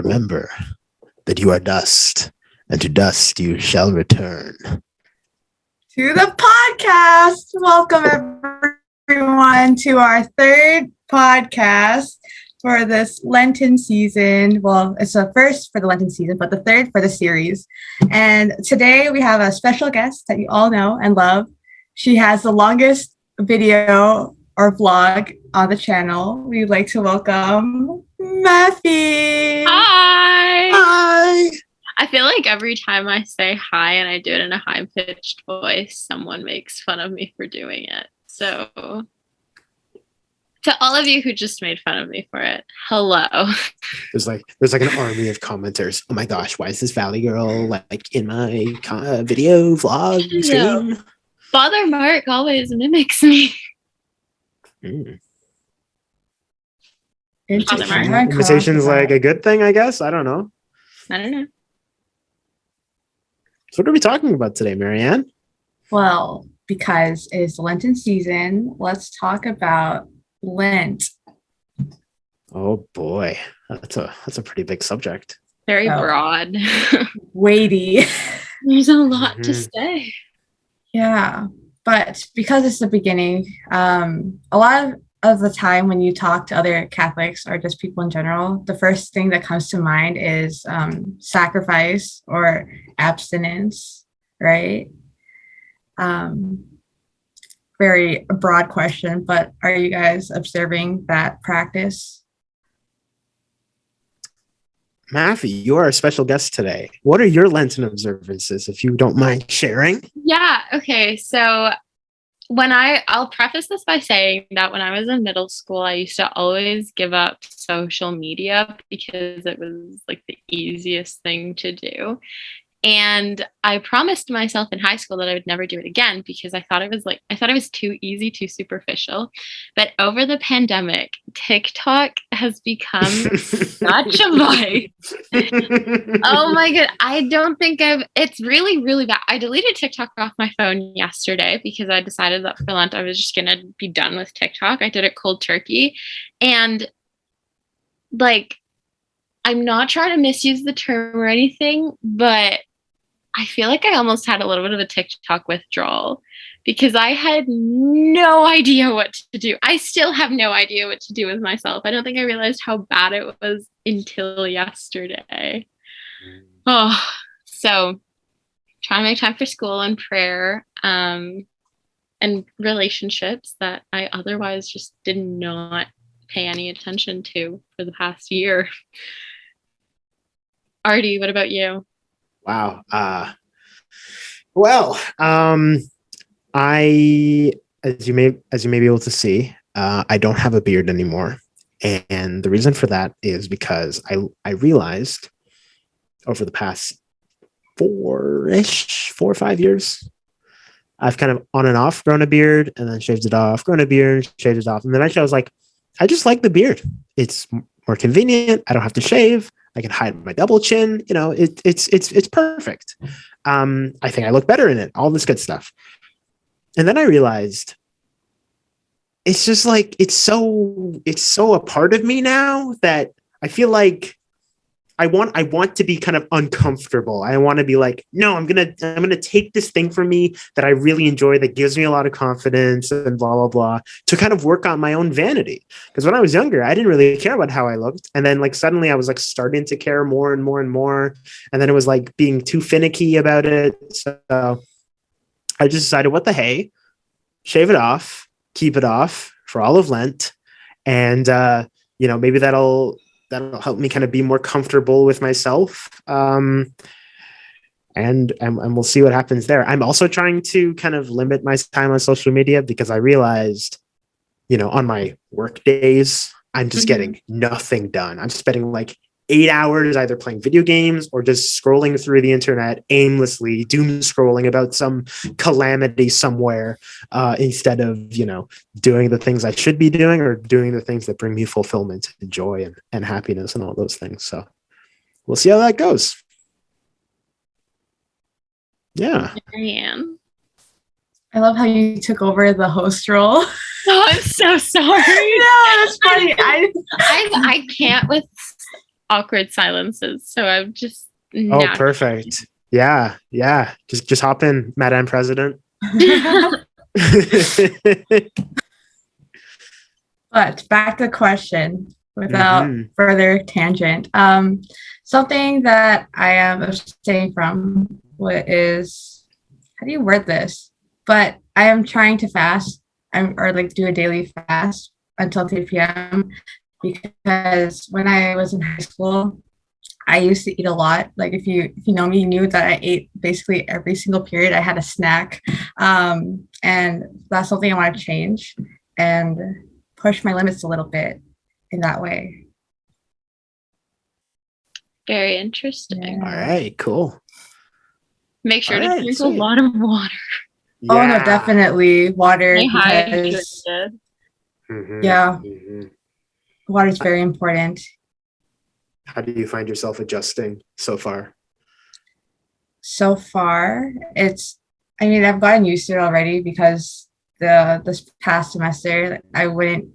remember that you are dust, and to dust you shall return. To the podcast. Welcome everyone to our third podcast for this Lenten season. Well, it's the first for the Lenten season, but the third for the series. And today we have a special guest that you all know and love. She has the longest video or vlog on the channel. We'd like to welcome Matthew. Hi. Hi. I feel like every time I say hi and I do it in a high-pitched voice, someone makes fun of me for doing it. So to all of you who just made fun of me for it, hello. There's like an army of commenters. Oh my gosh, why is this Valley girl like in my video vlog stream? Father Mark always mimics me. Imitation's like a good thing, I guess. I don't know. So what are we talking about today, Marianne? Well, because it's Lenten season, let's talk about Lent. Oh boy, that's a pretty big subject. Very broad. Weighty. There's a lot to say. Yeah, but because it's the beginning, a lot of the time when you talk to other Catholics or just people in general, the first thing that comes to mind is sacrifice or abstinence, right? Very broad question, but are you guys observing that practice? Matthew, you are a special guest today. What are your Lenten observances, if you don't mind sharing? Yeah, okay. So I'll preface this by saying that when I was in middle school, I used to always give up social media because it was like the easiest thing to do. And I promised myself in high school that I would never do it again because I thought it was too easy, too superficial. But over the pandemic, TikTok has become such a vice. Oh my God. It's really, really bad. I deleted TikTok off my phone yesterday because I decided that for Lent, I was just going to be done with TikTok. I did it cold turkey. And I'm not trying to misuse the term or anything, but I feel like I almost had a little bit of a TikTok withdrawal because I had no idea what to do. I still have no idea what to do with myself. I don't think I realized how bad it was until yesterday. So trying to make time for school and prayer and relationships that I otherwise just did not pay any attention to for the past year. Artie, what about you? Wow. I, as you may be able to see, I don't have a beard anymore. And the reason for that is because I realized over the past 4 or 5 years, I've kind of on and off grown a beard and then shaved it off, grown a beard, shaved it off. And then eventually I was like, I just like the beard. It's more convenient. I don't have to shave. I can hide my double chin. You know, it's perfect. I think I look better in it. All this good stuff. And then I realized it's just like it's so a part of me now that I feel like I want to be kind of uncomfortable. I want to be like, no, I'm gonna take this thing from me that I really enjoy, that gives me a lot of confidence and blah blah blah, to kind of work on my own vanity. Because when I was younger, I didn't really care about how I looked, and then like suddenly I was like starting to care more and more and more, and then it was like being too finicky about it. So I just decided, what the hey, shave it off, keep it off for all of Lent, and maybe that'll help me kind of be more comfortable with myself. And we'll see what happens there. I'm also trying to kind of limit my time on social media because I realized, on my work days, I'm just getting nothing done. I'm spending like 8 hours either playing video games or just scrolling through the internet aimlessly, doom scrolling about some calamity somewhere, instead of, doing the things I should be doing or doing the things that bring me fulfillment and joy and happiness and all those things. So we'll see how that goes. Yeah. Marianne. I love how you took over the host role. Oh, I'm so sorry. No, that's funny. I can't with awkward silences. So I'm just Oh, perfect. Yeah. Just hop in, Madam President. But back to the question without further tangent. Something that I am abstaining from is, how do you word this? But I am trying to fast or like do a daily fast until 3 p.m. because when I was in high school, I used to eat a lot. Like if you know me, you knew that I ate basically every single period. I had a snack, and that's something I want to change and push my limits a little bit in that way. Very interesting. Yeah. All right, cool. Make sure to drink a lot of water. Yeah. Oh no, definitely water. Stay Because, hydrated. Water is very important. How do you find yourself adjusting so far? So far, I've gotten used to it already because this past semester I would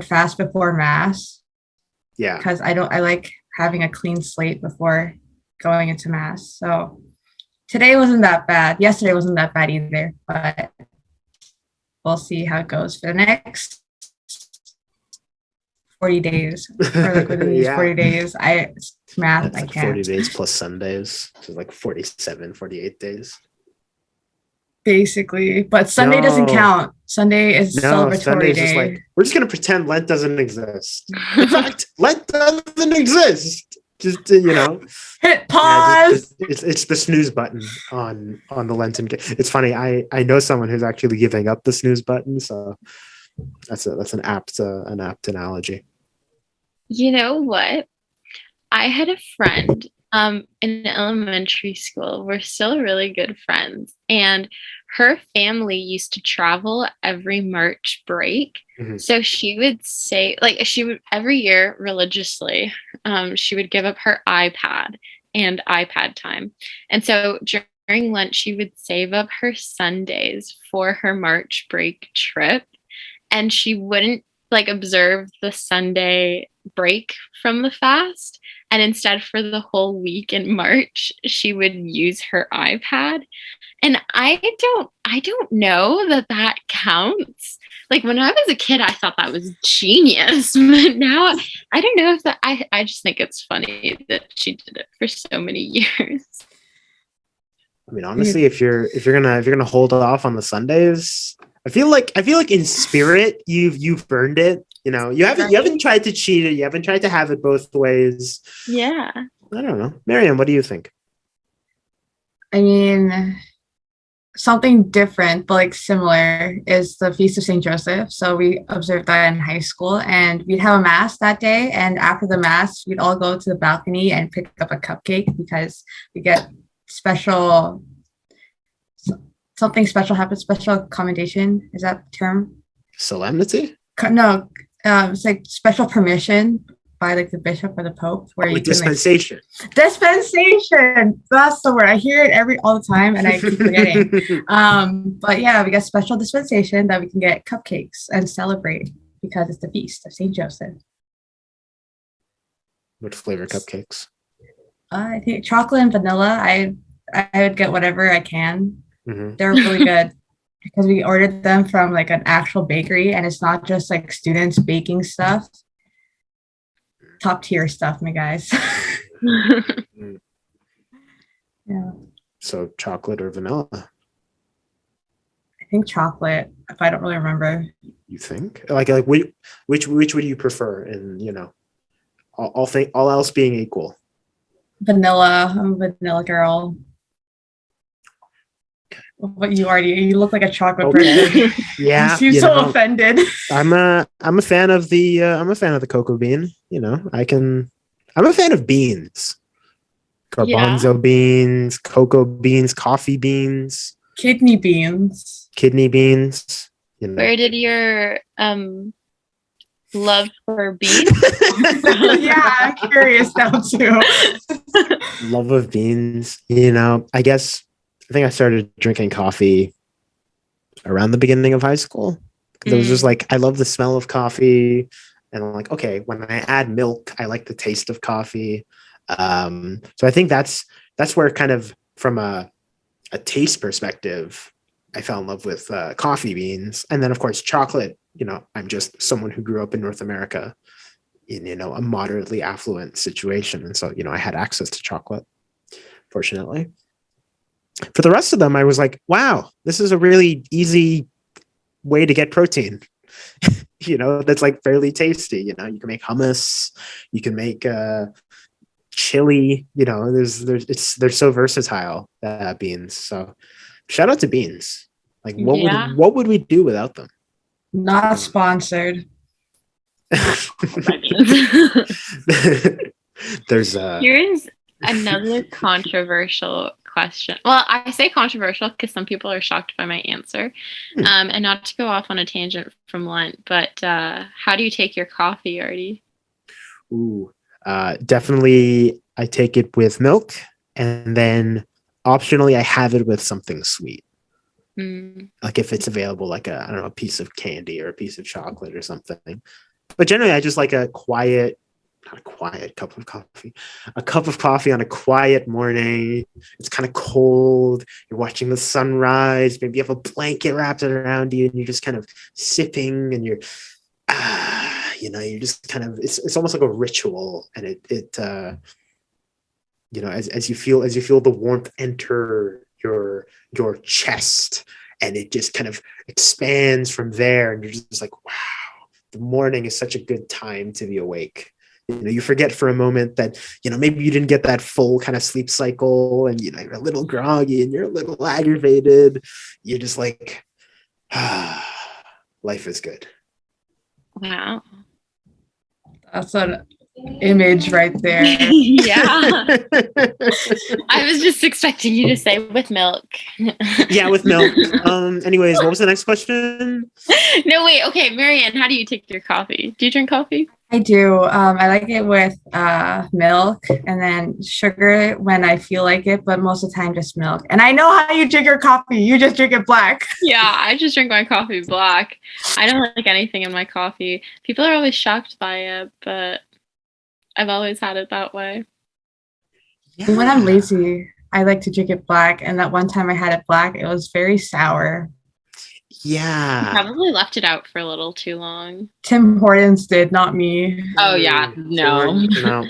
fast before mass. Yeah. Because I like having a clean slate before going into mass. So today wasn't that bad. Yesterday wasn't that bad either, but we'll see how it goes for the next 40 days. Or like within these 40 days, That's I like can't. 40 days plus Sundays. So like 47, 48 days. Basically. But Sunday doesn't count. Sunday is celebratory Sunday's day. just like, we're just gonna pretend Lent doesn't exist. In fact, Lent doesn't exist. Just hit pause. It's the snooze button on the Lenten. It's funny. I know someone who's actually giving up the snooze button, so that's an apt analogy. You know what? I had a friend in elementary school. We're still really good friends, and her family used to travel every March break. Mm-hmm. So she would say, every year religiously, she would give up her iPad and iPad time. And so during Lent, she would save up her Sundays for her March break trip. And she wouldn't observe the Sunday break from the fast. And instead, for the whole week in March, she would use her iPad. And I don't know that counts. Like when I was a kid, I thought that was genius. But now I don't know if that, I just think it's funny that she did it for so many years. I mean, honestly, if you're gonna hold off on the Sundays, I feel like in spirit you've earned it. You haven't tried to cheat it. You haven't tried to have it both ways. Yeah. I don't know. Marianne, what do you think? I mean, something different but similar is the Feast of St. Joseph. So we observed that in high school, and we'd have a mass that day, and after the mass we'd all go to the balcony and pick up a cupcake because we get something special happens. Special commendation, is that the term? Solemnity? No, it's special permission by the bishop or the pope, where you dispensation. Dispensation. That's the word. I hear it all the time, and I keep forgetting. But yeah, we got special dispensation that we can get cupcakes and celebrate because it's the Feast of St. Joseph. What flavor cupcakes? I think chocolate and vanilla. I would get whatever I can. Mm-hmm. They're really good because we ordered them from an actual bakery, and it's not just students baking stuff. Top tier stuff, my guys. Yeah. So chocolate or vanilla? I think chocolate, if I don't really remember. You think? Which would you prefer? And all else being equal. Vanilla. I'm a vanilla girl. What you look like a chocolate person. Yeah. You seem so offended. I'm a fan of the cocoa bean. I'm a fan of beans. Garbanzo beans, cocoa beans, coffee beans, kidney beans. Where did your love for beans? Yeah, I'm curious now too. Love of beans. I think I started drinking coffee around the beginning of high school. It was just I love the smell of coffee, And I'm like, okay, when I add milk, I like the taste of coffee. So I think that's where kind of from a taste perspective, I fell in love with coffee beans. And then of course chocolate, I'm just someone who grew up in North America in, a moderately affluent situation. And so, I had access to chocolate, fortunately. For the rest of them, I was like, wow, this is a really easy way to get protein. That's like fairly tasty. You can make hummus, you can make chili. They're so versatile, beans. So shout out to beans. Like, what would we do without them? Not sponsored. Here's another controversial question. Well, I say controversial because some people are shocked by my answer. And not to go off on a tangent from Lent, but how do you take your coffee, Artie? Ooh, definitely I take it with milk, and then optionally I have it with something sweet. Like if it's available, like a piece of candy or a piece of chocolate or something. But generally I just like not a quiet cup of coffee, a cup of coffee on a quiet morning. It's kind of cold. You're watching the sunrise. Maybe you have a blanket wrapped around you and you're just kind of sipping and you're just kind of, it's almost like a ritual. And it as you feel the warmth enter your chest, and it just kind of expands from there. And you're just like, wow, the morning is such a good time to be awake. You forget for a moment that, maybe you didn't get that full kind of sleep cycle, and, you're a little groggy and you're a little aggravated. You're just like, life is good. Wow. That's an image right there. Yeah. I was just expecting you to say with milk. Yeah, with milk. Anyways, what was the next question? No, wait. Okay, Marianne, how do you take your coffee? Do you drink coffee? I do. I like it with milk and then sugar when I feel like it, but most of the time just milk. And I know how you drink your coffee. You just drink it black. Yeah, I just drink my coffee black. I don't like anything in my coffee. People are always shocked by it, but I've always had it that way. Yeah. When I'm lazy, I like to drink it black. And that one time I had it black, it was very sour. Yeah. You probably left it out for a little too long. Tim Hortons did, not me. Oh, yeah. No. No.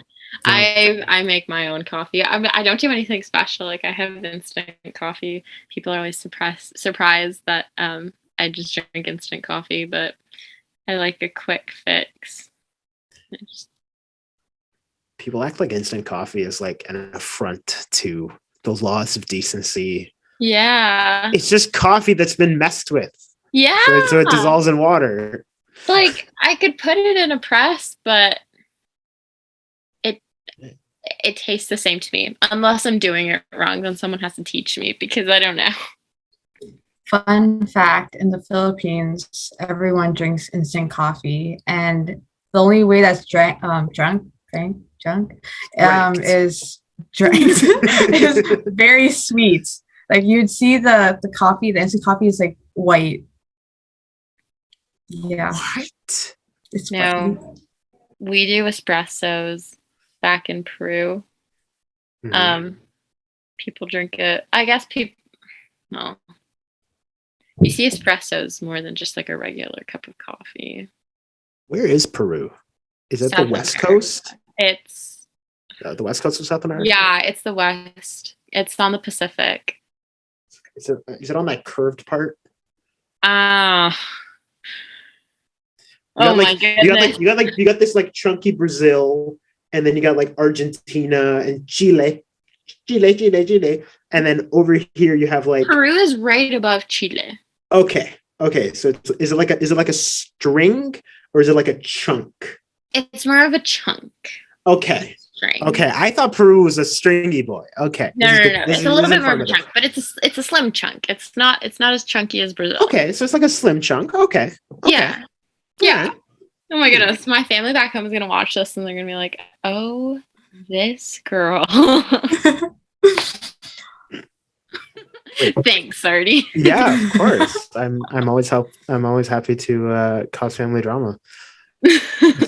I make my own coffee. I don't do anything special. Like, I have instant coffee. People are always surprised that I just drink instant coffee, but I like a quick fix. People act like instant coffee is like an affront to the laws of decency. Yeah. It's just coffee that's been messed with. Yeah. So it dissolves in water. Like, I could put it in a press, but it tastes the same to me. Unless I'm doing it wrong, then someone has to teach me because I don't know. Fun fact, in the Philippines, everyone drinks instant coffee. And the only way that's drunk is very sweet. Like, you'd see the coffee, the instant coffee is like white. Yeah. What? It's no, white. We do espressos back in Peru. People drink it. I guess no. You see espressos more than just like a regular cup of coffee. Where is Peru? Is it the West Coast? It's the West Coast of South America? Yeah, it's the West. It's on the Pacific. Is it on that curved part? My goodness. You got this like chunky Brazil, and then you got like Argentina and Chile. And then over here you have like Peru is right above Chile. Okay. So is it like a string, or is it like a chunk? It's more of a chunk. Okay. String. Okay. I thought Peru was a stringy boy. Okay. No. It's a little bit more of a chunk, but it's a slim chunk. It's not as chunky as Brazil. Okay, so it's like a slim chunk. Okay. Yeah. Oh my goodness. My family back home is gonna watch this and they're gonna be like, oh, this girl. Thanks, Artie. Yeah, of course. I'm always happy to cause family drama.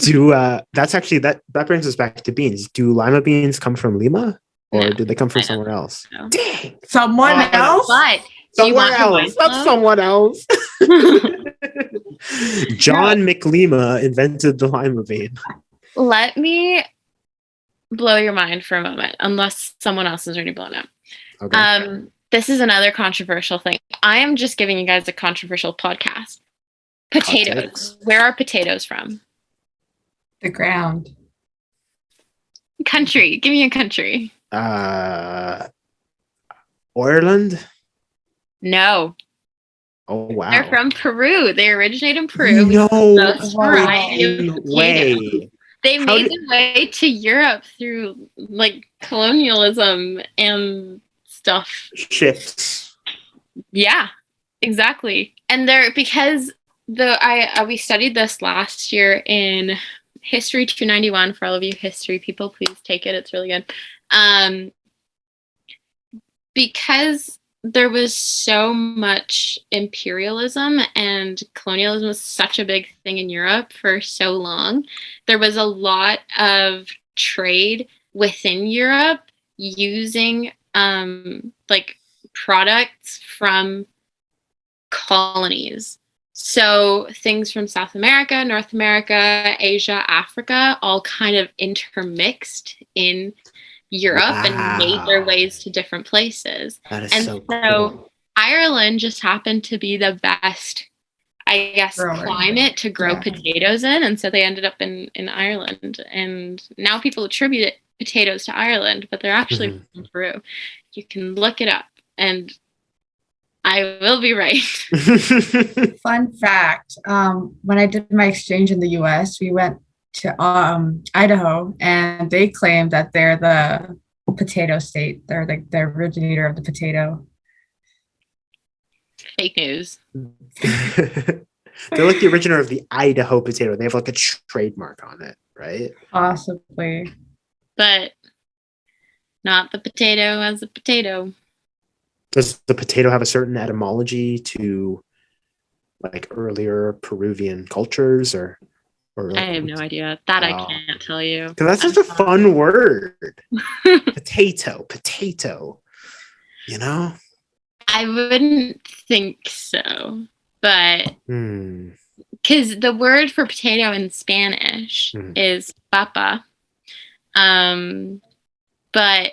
Do that's actually that brings us back to beans. Do lima beans come from Lima, or No, do they come from I don't somewhere else? know. Dang, Someone Oh, else? But do you somewhere want her mind else. That's blown? someone else. John McLima invented the lima bean. Let me blow your mind for a moment, unless someone else is already blown up. Okay. This is another controversial thing. I am just giving you guys a controversial podcast. Potatoes. Where are potatoes from? The ground. Country. Give me a country. Ireland. No. Oh wow. They're from Peru. They originate in Peru. No Most variety of fucking potatoes. way. They How made did- their way to Europe through like colonialism and stuff. Ships. Yeah, exactly. And they're because we studied this last year in History 291. For all of you history people, please take it. It's really good. Because there was so much imperialism and colonialism was such a big thing in Europe for so long. There was a lot of trade within Europe using like products from colonies. So things from South America, North America, Asia, Africa, all kind of intermixed in Europe and made their ways to different places. That is And so cool. Ireland just happened to be the best, I guess, climate to grow potatoes in. And so they ended up in Ireland. And now people attribute potatoes to Ireland, but they're actually from Peru. You can look it up and I will be right. Fun fact, when I did my exchange in the US, we went to Idaho, and they claim that they're the potato state. They're like the originator of the potato. Fake news. They're like the originator of the Idaho potato. They have like a trademark on it, right? Possibly. But not the potato as a potato. Does the potato have a certain etymology to like earlier Peruvian cultures or I have no idea. That I can't tell you. Because that's such a fun word. Potato. You know? I wouldn't think so. But because the word for potato in Spanish is papa. But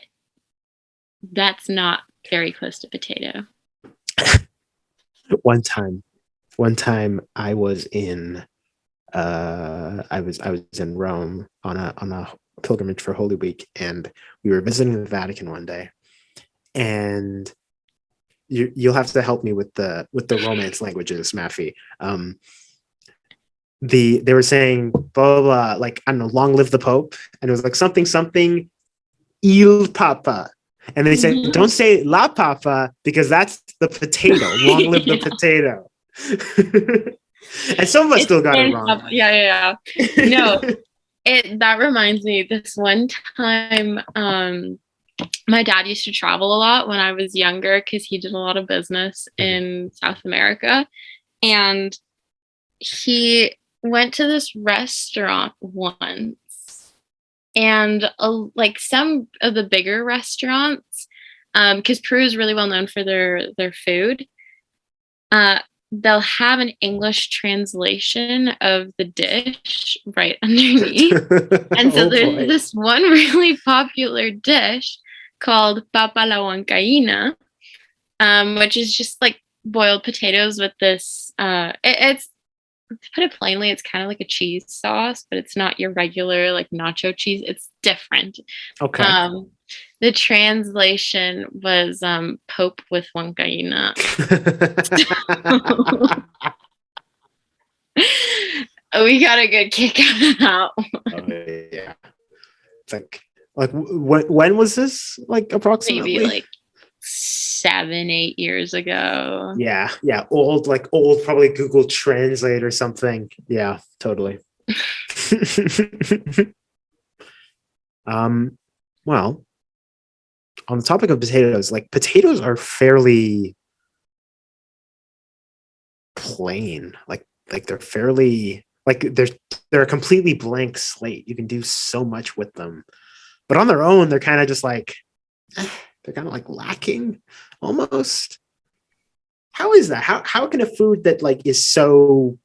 that's not very close to potato. One time I was in I was in Rome on a pilgrimage for Holy Week, and we were visiting the Vatican one day, and you'll have to help me with the Romance languages, Maffy. They were saying blah, blah, blah, like, I don't know, long live the Pope, and it was like something il Papa, and they said don't say la Papa because that's the potato. Long live the potato. And some of us still got it wrong. Yeah. No, that reminds me. This one time, my dad used to travel a lot when I was younger because he did a lot of business in South America, and he went to this restaurant once, and like some of the bigger restaurants, because Peru is really well known for their food. They'll have an English translation of the dish right underneath. And so there's this one really popular dish called papa la huancaína, which is just like boiled potatoes with this, it's, to put it plainly, it's kind of like a cheese sauce, but it's not your regular like nacho cheese. It's different. Okay. The translation was Pope with huancaína. We got a good kick out of that. Yeah. It's like when was this? Like approximately? Maybe like 7-8 years ago. Yeah. Old, probably Google Translate or something. Yeah, totally. Well, on the topic of potatoes, like potatoes are fairly plain. Like they're fairly Like they're a completely blank slate. You can do so much with them, but on their own, they're kind of just like they're kind of like lacking almost. How is that? How can a food that like is so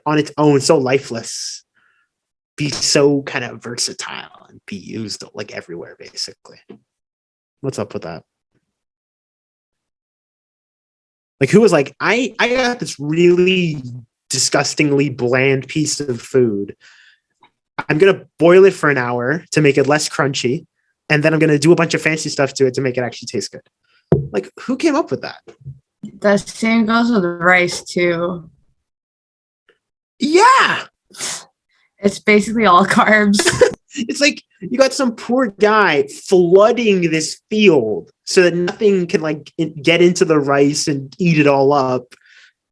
on its own, so lifeless, be so kind of versatile and be used like everywhere, basically? What's up with that? Like, who was like, I got this really disgustingly bland piece of food. I'm gonna boil it for an hour to make it less crunchy, and then I'm gonna do a bunch of fancy stuff to it to make it actually taste good. Like, who came up with that? The same goes with rice too. Yeah. It's basically all carbs. It's like you got some poor guy flooding this field so that nothing can like get into the rice and eat it all up.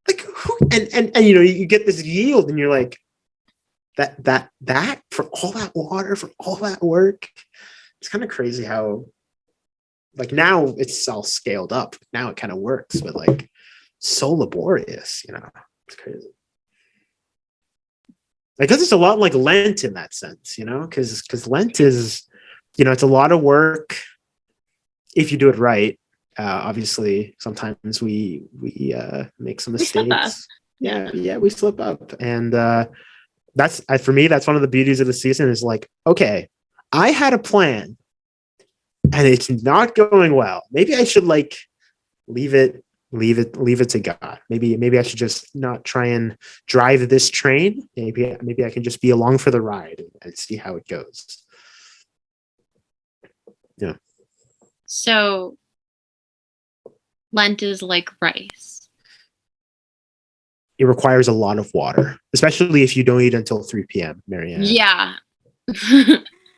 Like who, and you know, you get this yield and you're like, that for all that water, for all that work. It's kind of crazy how like now it's all scaled up. Now it kind of works, but like so laborious, you know. It's crazy. Like, because it's a lot like Lent in that sense, you know, because Lent is, you know, it's a lot of work if you do it right. Obviously, sometimes we make some mistakes. Yeah, we slip up, and that's for me. That's one of the beauties of the season is like, okay, I had a plan, and it's not going well. Maybe I should like leave it to God. Maybe I should just not try and drive this train. Maybe I can just be along for the ride and see how it goes. Yeah. So Lent is like rice. It requires a lot of water, especially if you don't eat until 3 p.m., Marianne. Yeah.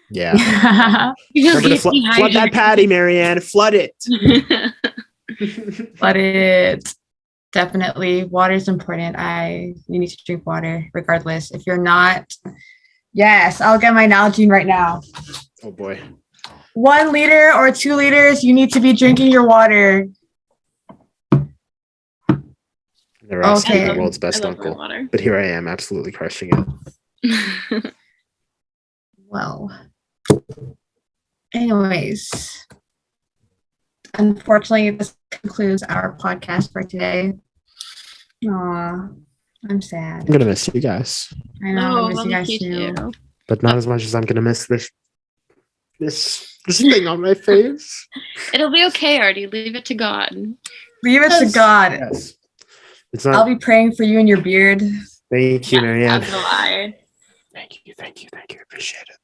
Yeah. Remember to flood that patty, Marianne. Flood it. But it's definitely water is important. You need to drink water regardless. If you're not, yes, I'll get my Nalgene right now. Oh boy. 1 liter or 2 liters, you need to be drinking your water. Never asked to be the world's best uncle, but here I am, absolutely crushing it. Well, anyways, unfortunately, this concludes our podcast for today. Aw, I'm sad. I'm gonna miss you guys. I know, I miss you guys too. But not as much as I'm gonna miss this thing on my face. It'll be okay, Artie. Leave it to God. Leave it to God. Yes. It's not. I'll be praying for you and your beard. Thank you, Marianne. Thank you. Appreciate it.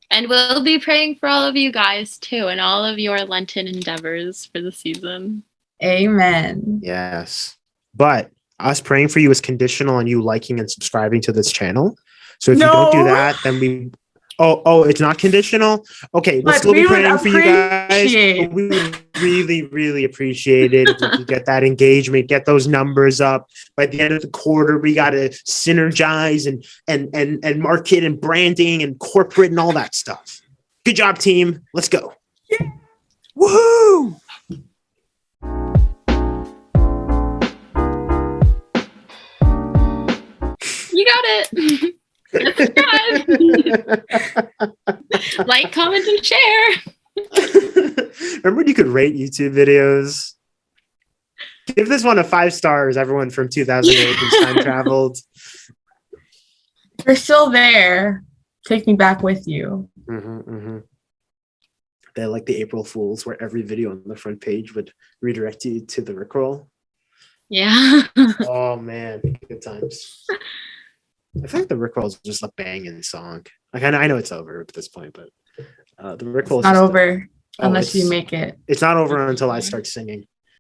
And we'll be praying for all of you guys too, and all of your Lenten endeavors for the season. Amen. Yes. But us praying for you is conditional on you liking and subscribing to this channel. So if you don't do that, then we... Oh, it's not conditional? Okay, we'll still be praying for you guys. But we would really, really appreciate it if we could get that engagement, get those numbers up. By the end of the quarter, we got to synergize and market and branding and corporate and all that stuff. Good job, team. Let's go. Yeah. Woohoo! You got it. Like, comment, and share. Remember when you could rate YouTube videos? Give this one a 5 stars, everyone from 2008 who's time traveled. You're still there. Take me back with you. They're like the April Fools, where every video on the front page would redirect you to the Rickroll. Yeah. Oh man, good times. I think the Rickroll is just a banging song. Like I know it's over at this point, but the Rickroll is not over unless you make it. It's not over until I start singing.